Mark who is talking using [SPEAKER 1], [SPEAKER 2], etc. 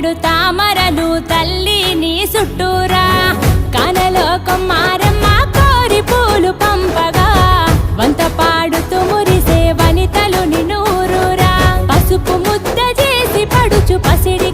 [SPEAKER 1] తంగేడు తామరలు తల్లి నీ చుట్టూరా కనలో కొమ్మారమ్మ కోరి పూలు పంపగా వంత పాడుతూ మురిసే వనితలు నిన్నూరురా పసుపు ముద్ద చేసి పడుచు పసిడి